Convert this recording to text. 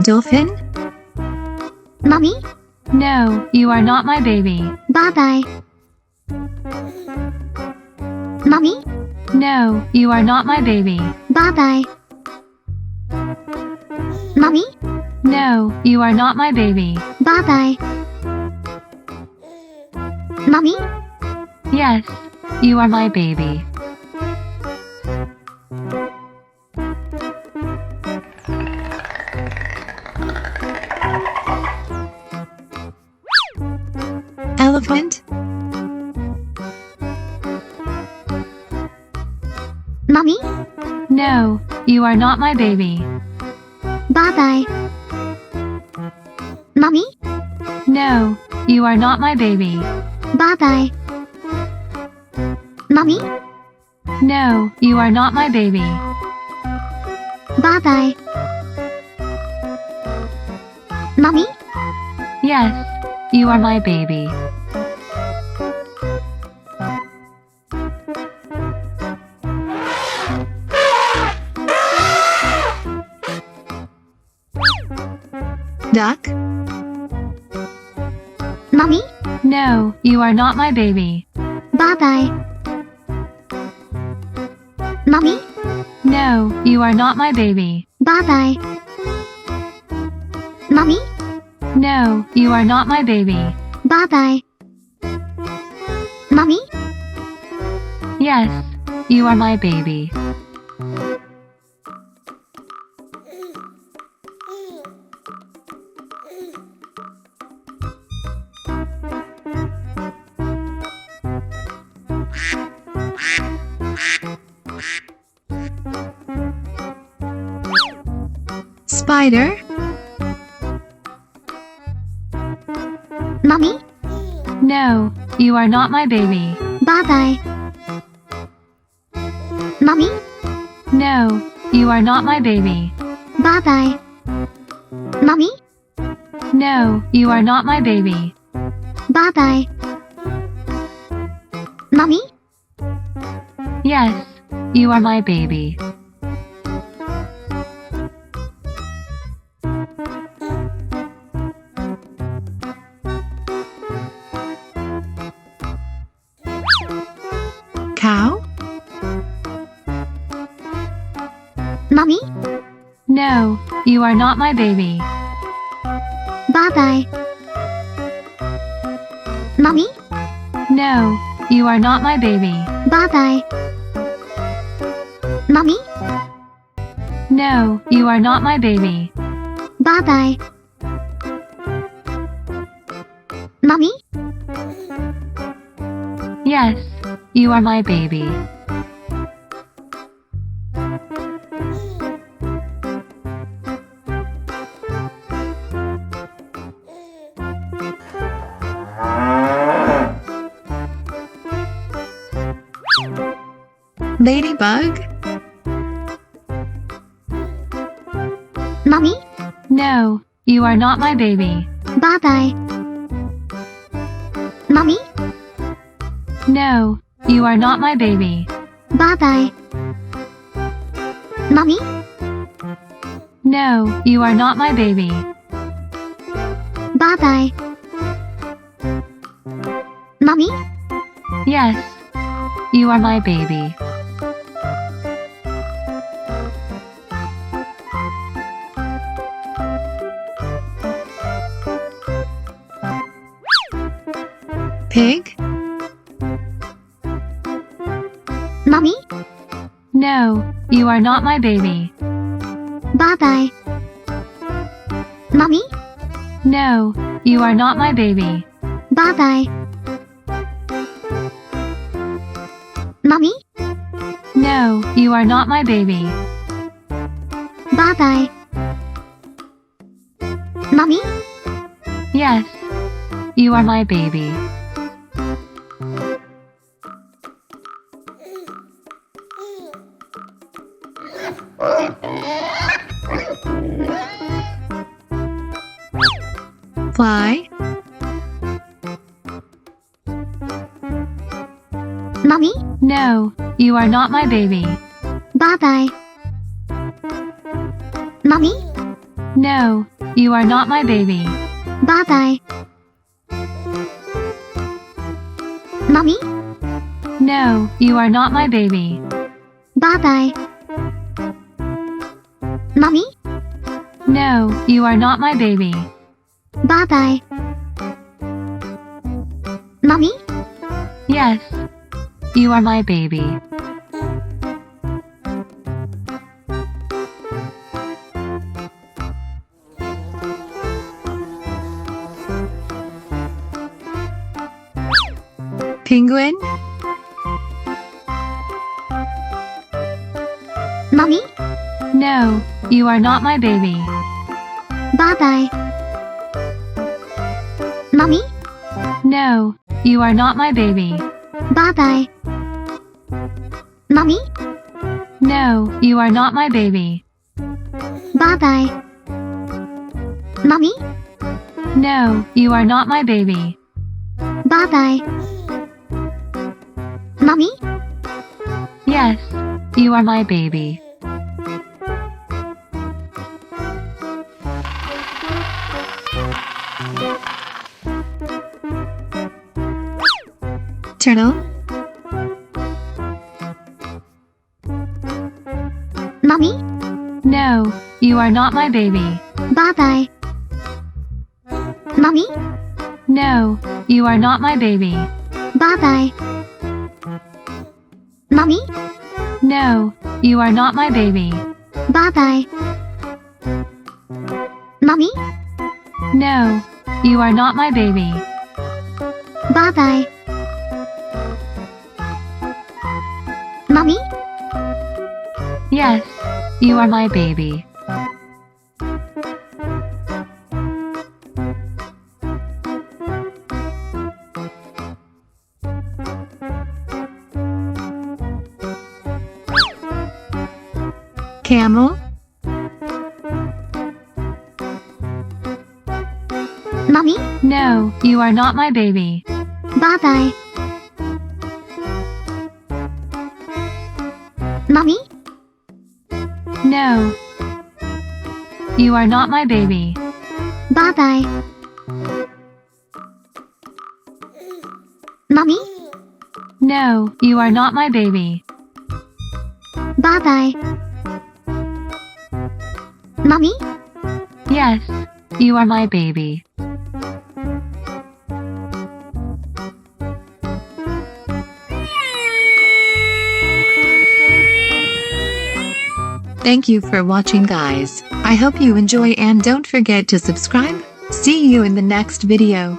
Dolphin? Mommy? No, you are not my baby. Bye-bye. Mommy? No, you are not my baby. Bye-bye. Mommy? No, you are not my baby. Bye-bye. Mommy? Yes, you are my baby. Elephant? Mommy? No, you are not my baby. Bye-bye. Mommy? No, you are not my baby. Bye-bye. Mommy? No, you are not my baby. Bye-bye. Mommy? Yes, you are my baby. Duck? Mommy? No, you are not my baby. Bye-bye. Mommy? No, you are not my baby. Bye-bye. Mommy? No, you are not my baby. Bye-bye. Mommy? Yes, you are my baby. Spider? Mommy? No, you are not my baby. Bye-bye. Mommy? No, you are not my baby. Bye-bye. Mommy? No, you are not my baby. Bye-bye. Mommy? Yes, you are my baby. Cow? Mommy? No, you are not my baby. Bye-bye. Mommy? No, you are not my baby. Bye-bye. Mommy? No, you are not my baby. Bye-bye. Mommy? Yes, you are my baby. Ladybug? Mommy? No, you are not my baby. Bye-bye. Mommy? No, you are not my baby. Bye-bye. Mommy? No, you are not my baby. Bye-bye. Mommy? Yes, you are my baby. Pig? Mommy? No, you are not my baby. Bye-bye. Mommy? No, you are not my baby. Bye-bye. Mommy? No, you are not my baby. Bye-bye. Mommy? Yes, you are my baby. Fly? Mommy? No, you are not my baby. Bye-bye. Mommy? No, you are not my baby. Bye-bye. Mommy? No, you are not my baby. Bye-bye. Mommy? No, you are not my baby. Bye-bye. Mommy? Yes, you are my baby. Penguin, Mommy? No, you are not my baby. Bye-bye. Mommy? No, you are not my baby. Bye-bye. Mommy? No, you are not my baby. Bye-bye. Mommy? No, you are not my baby. Bye-bye. Mommy? Yes, you are my baby. turtle, Mommy? No, you are not my baby. Bye-bye. Mommy? No, you are not my baby. Bye-bye. Mommy? No, you are not my baby. Bye-bye. Mommy? No, you are not my baby. Bye-bye. Mommy? Yes, you are my baby. camel, Mommy? No, you are not my baby. Bye-bye. Mommy? No, you are not my baby. Bye-bye. Mommy? No, you are not my baby. Bye-bye. Mommy? Yes, you are my baby. Thank you for watching, guys. I hope you enjoy and don't forget to subscribe. See you in the next video.